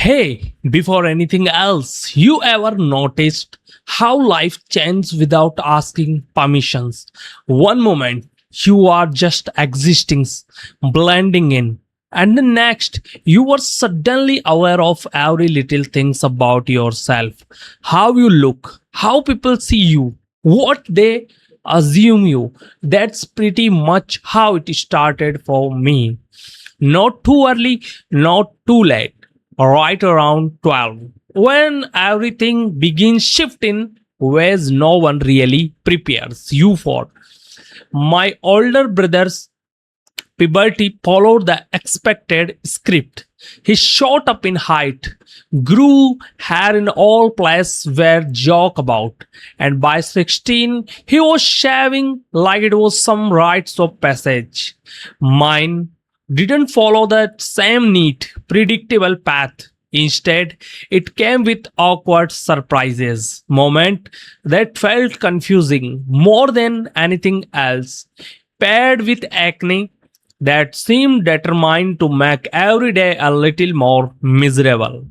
Hey, before anything else, you ever noticed how life changes without asking permissions? One moment you are just existing, blending in, and the next you are suddenly aware of every little things about yourself, how you look, how people see you, what they assume you. That's pretty much how it started for me. Not too early, not too late, right around 12, when everything begins shifting ways no one really prepares you for. My older brother's puberty followed the expected script. He shot up in height, grew hair in all places where joke about, and by 16 he was shaving like it was some rites of passage. Mine didn't follow that same neat, predictable path. Instead, it came with awkward surprises, moment that felt confusing more than anything else, paired with acne that seemed determined to make every day a little more miserable.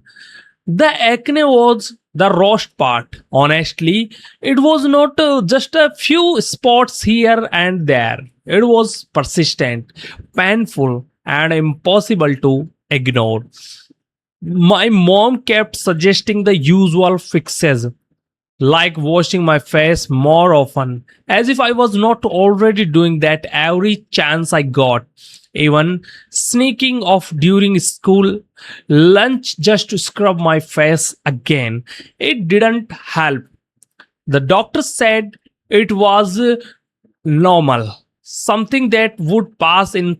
The acne was the roast part. Honestly, it was not just a few spots here and there. It was persistent, painful, and impossible to ignore. My mom kept suggesting the usual fixes, like washing my face more often, as if I was not already doing that every chance I got. Even sneaking off during school lunch just to scrub my face again. It didn't help. The doctor said it was normal, something that would pass in the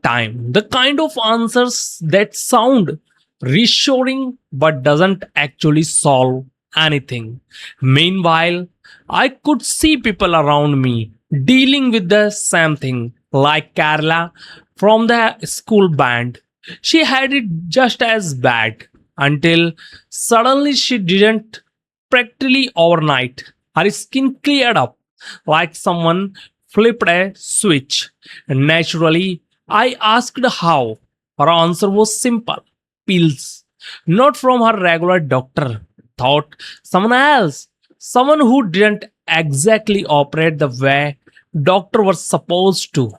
time. The kind of answers that sound reassuring but doesn't actually solve anything. Meanwhile, I could see people around me dealing with the same thing, like Carla from the school band. She had it just as bad until suddenly she didn't, practically overnight. Her skin cleared up like someone flipped a switch. Naturally, I asked how. Her answer was simple: pills. Not from her regular doctor. Thought someone else. Someone who didn't exactly operate the way doctor was supposed to.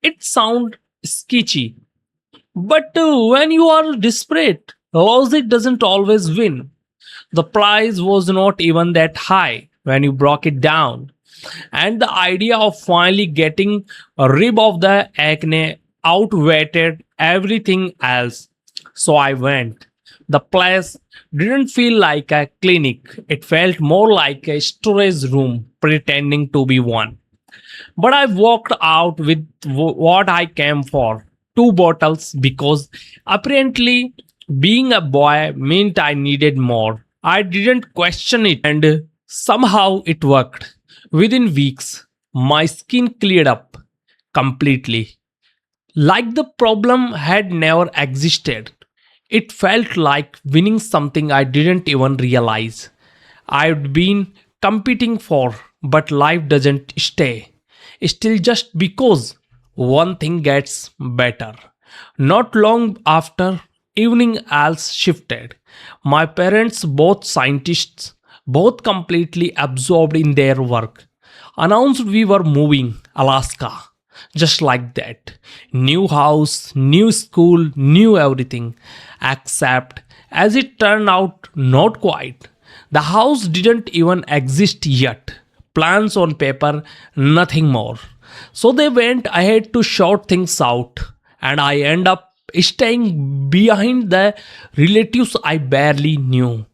It sounds sketchy, but when you are desperate, logic doesn't always win. The price was not even that high when you broke it down. And the idea of finally getting a rib of the acne outweighed everything else. So I went. The place didn't feel like a clinic, it felt more like a storage room pretending to be one. But I walked out with what I came for, two bottles, because apparently being a boy meant I needed more. I didn't question it, and somehow it worked. Within weeks, my skin cleared up completely, like the problem had never existed. It felt like winning something I didn't even realize I'd been competing for, but life doesn't stay still just because one thing gets better. Not long after, evening else shifted. My parents, both scientists, both completely absorbed in their work, announced we were moving Alaska. Just like that. New house, new school, new everything. Except, as it turned out, not quite. The house didn't even exist yet. Plans on paper, nothing more. So they went ahead to sort things out, and I end up staying behind the relatives I barely knew,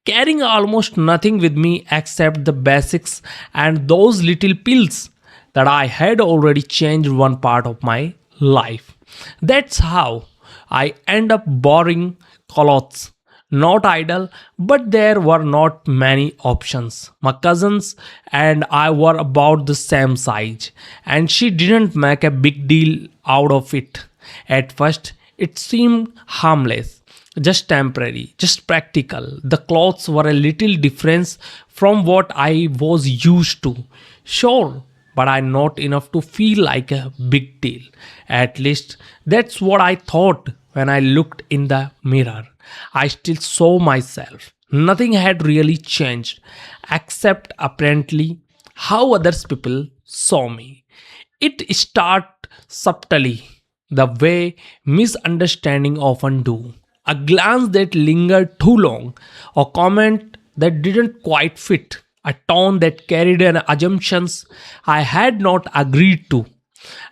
carrying almost nothing with me except the basics and those little pills that I had already changed one part of my life. That's how I end up borrowing clothes. Not idle, but there were not many options. My cousins and I were about the same size, and she didn't make a big deal out of it. At first, it seemed harmless, just temporary, just practical. The clothes were a little different from what I was used to. Sure, but I not enough to feel like a big deal. At least that's what I thought. when I looked in the mirror, I still saw myself. Nothing had really changed, except apparently how others people saw me. It started subtly, the way misunderstanding often do. A glance that lingered too long, a comment that didn't quite fit, a tone that carried an assumptions I had not agreed to.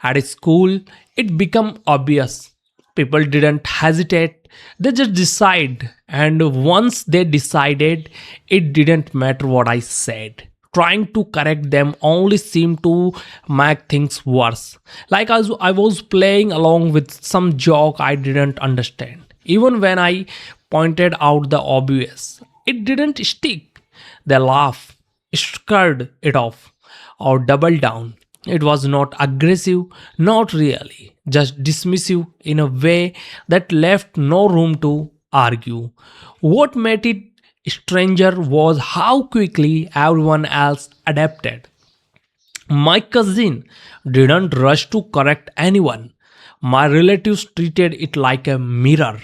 At school, it became obvious. People didn't hesitate, they just decide. And once they decided, it didn't matter what I said. Trying to correct them only seemed to make things worse. Like I was playing along with some joke I didn't understand. Even when I pointed out the obvious, it didn't stick. They laughed, scared it off, or doubled down. It was not aggressive, not really, just dismissive in a way that left no room to argue. What made it stranger was how quickly everyone else adapted. My cousin didn't rush to correct anyone. My relatives treated it like a mirror.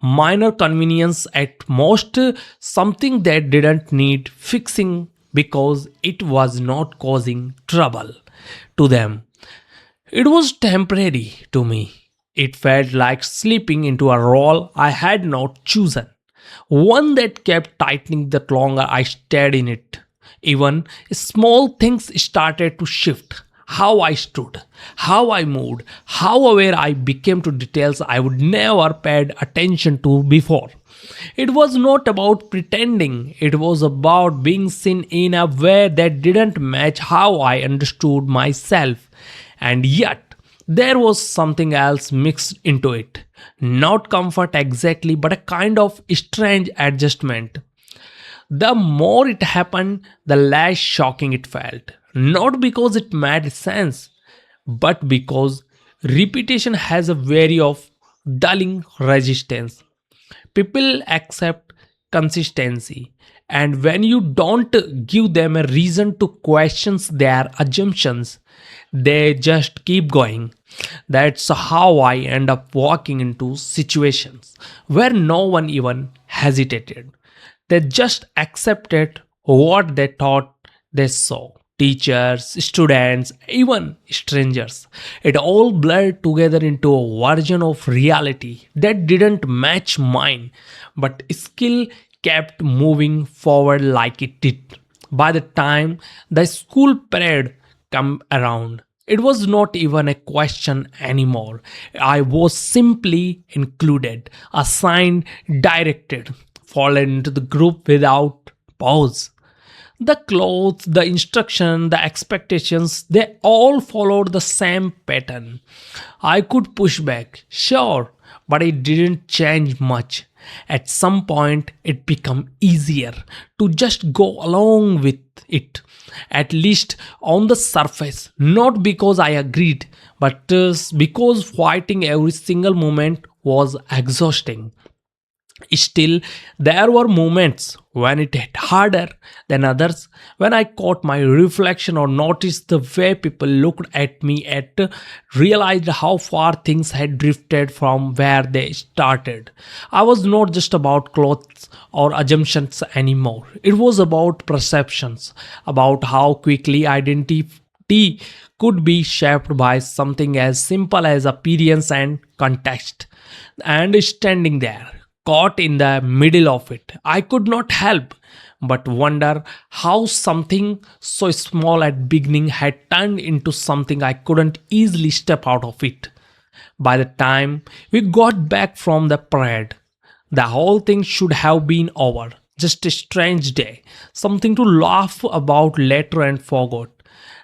Minor convenience at most, something that didn't need fixing because it was not causing trouble to them. It was temporary to me. It felt like slipping into a role I had not chosen, one that kept tightening the longer I stayed in it. Even small things started to shift. How I stood, how I moved, how aware I became to details I would never paid attention to before. It was not about pretending, it was about being seen in a way that didn't match how I understood myself. And yet, there was something else mixed into it. Not comfort exactly, but a kind of strange adjustment. The more it happened, the less shocking it felt. Not because it made sense, but because repetition has a way of dulling resistance. People accept consistency, and when you don't give them a reason to question their assumptions, they just keep going. That's how I end up walking into situations where no one even hesitated. They just accepted what they thought they saw. Teachers, students, even strangers. It all blurred together into a version of reality that didn't match mine, but still kept moving forward like it did. By the time the school parade come around, it was not even a question anymore. I was simply included, assigned, directed, fallen into the group without pause. The clothes, the instruction, the expectations, they all followed the same pattern. I could push back, sure, but it didn't change much. At some point, it became easier to just go along with it, at least on the surface. Not because I agreed, but because fighting every single moment was exhausting. Still, there were moments when it hit harder than others, when I caught my reflection or noticed the way people looked at me and realized how far things had drifted from where they started. I was not just about clothes or assumptions anymore. It was about perceptions, about how quickly identity could be shaped by something as simple as appearance and context. And standing there, caught in the middle of it, I could not help but wonder how something so small at beginning had turned into something I couldn't easily step out of it. By the time we got back from the parade, the whole thing should have been over. Just a strange day, something to laugh about later and forgot.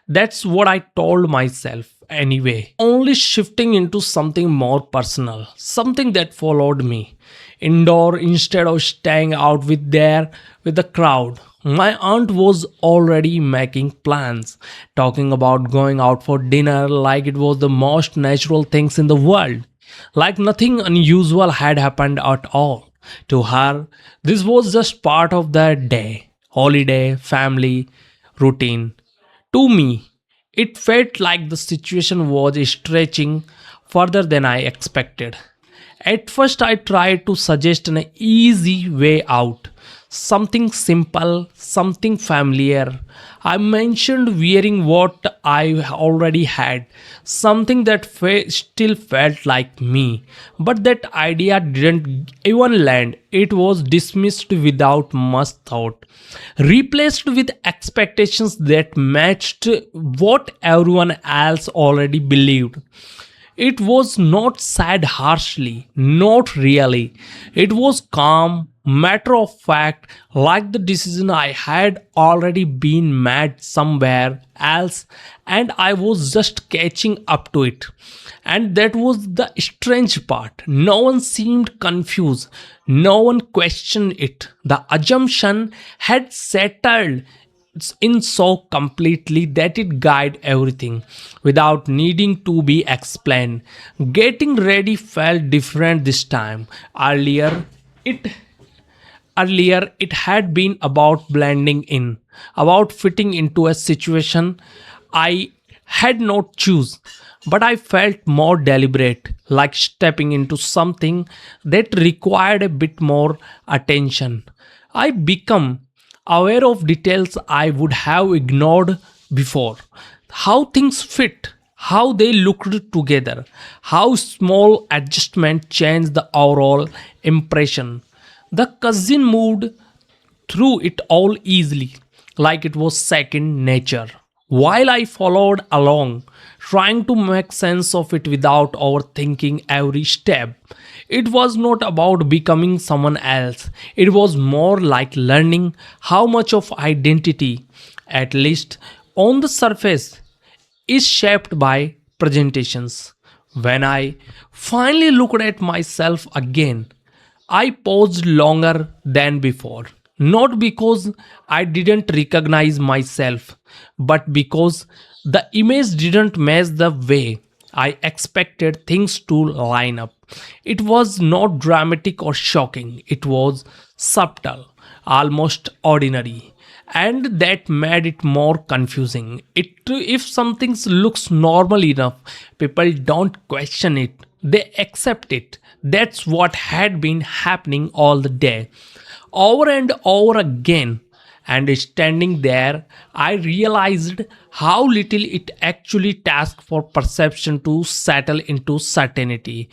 That's what I told myself anyway. Only shifting into something more personal, something that followed me indoor instead of staying out with the crowd. My aunt was already making plans, talking about going out for dinner like it was the most natural things in the world, like nothing unusual had happened at all. To her, this was just part of the day, holiday, family, routine. To me, it felt like the situation was stretching further than I expected. At first, I tried to suggest an easy way out, something simple, something familiar. I mentioned wearing what I already had, something that still felt like me. But that idea didn't even land. It was dismissed without much thought, replaced with expectations that matched what everyone else already believed. It was not said harshly, not really. It was calm, matter of fact, like the decision I had already been made somewhere else and I was just catching up to it. And that was the strange part. No one seemed confused, no one questioned it. The assumption had settled in so completely that it guided everything without needing to be explained. Getting ready felt different this time. It Earlier, it had been about blending in, about fitting into a situation I had not choose. But I felt more deliberate, like stepping into something that required a bit more attention. I become aware of details I would have ignored before. How things fit, how they looked together, how small adjustment changed the overall impression. The cousin moved through it all easily, like it was second nature, while I followed along, trying to make sense of it without overthinking every step. It was not about becoming someone else, it was more like learning how much of identity, at least on the surface, is shaped by presentations. When I finally looked at myself again, I paused longer than before. Not because I didn't recognize myself, but because the image didn't match the way I expected things to line up. It was not dramatic or shocking, it was subtle, almost ordinary, and that made it more confusing. If something looks normal enough, people don't question it, they accept it. That's what had been happening all the day, over and over again. And standing there, I realized how little it actually takes for perception to settle into certainty.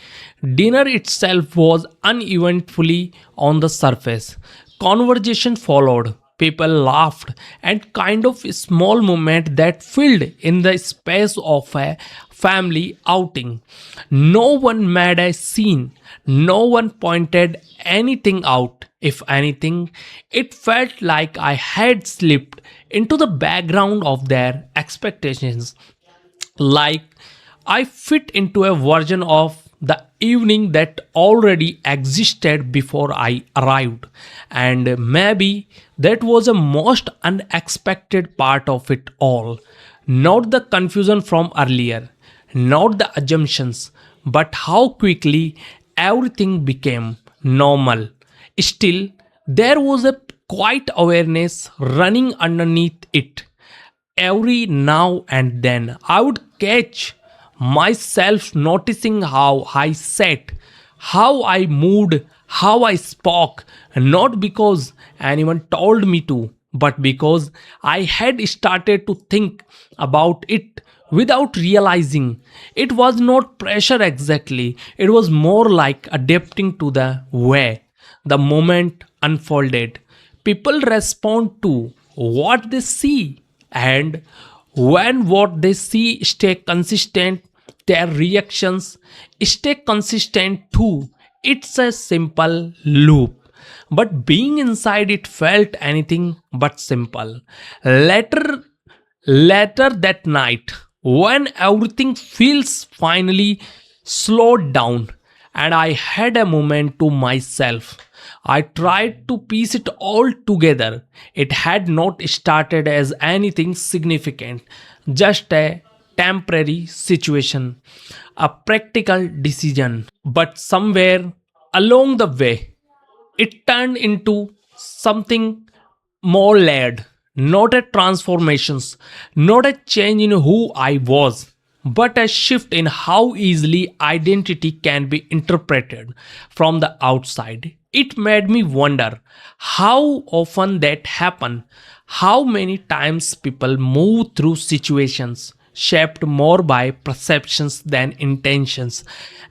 Dinner itself was uneventfully on the surface. Conversation followed. People laughed, and kind of a small moment that filled in the space of a family outing. No one made a scene, no one pointed anything out. If anything, it felt like I had slipped into the background of their expectations, like I fit into a version of the evening that already existed before I arrived. And maybe that was a most unexpected part of it all. Not the confusion from earlier, not the assumptions, but how quickly everything became normal. Still, there was a quiet awareness running underneath it. Every now and then, I would catch myself noticing how I sat, how I moved, how I spoke, not because anyone told me to, but because I had started to think about it without realizing. It was not pressure exactly, it was more like adapting to the way the moment unfolded. People respond to what they see, and when what they see stay consistent, their reactions stay consistent too. It's a simple loop, but being inside it felt anything but simple. Later later that night, when everything feels finally slowed down and I had a moment to myself, I tried to piece it all together. It had not started as anything significant, just a temporary situation, a practical decision. But somewhere along the way, it turned into something more layered, not a transformations, not a change in who I was, but a shift in how easily identity can be interpreted from the outside. It made me wonder how often that happen, how many times people move through situations shaped more by perceptions than intentions.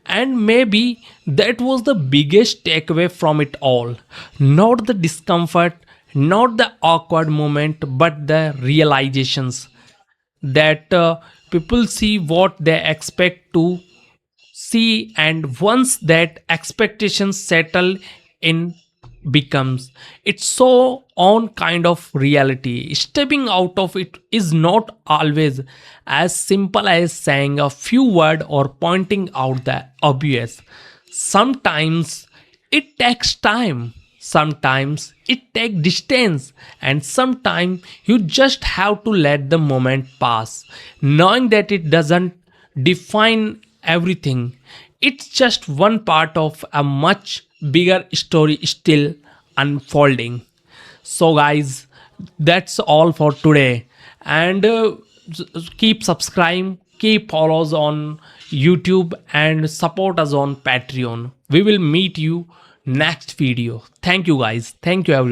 And maybe that was the biggest takeaway from it all. Not the discomfort, not the awkward moment, but the realizations that people see what they expect to see, and once that expectations settle in, becomes its so own kind of reality. Stepping out of it is not always as simple as saying a few words or pointing out the obvious. Sometimes it takes time, sometimes it takes distance, and sometimes you just have to let the moment pass, knowing that it doesn't define everything. It's just one part of a much bigger story still unfolding. So, guys, that's all for today. And keep subscribe, keep follows on YouTube, and support us on Patreon. We will meet you next video. Thank you, guys. Thank you, everyone.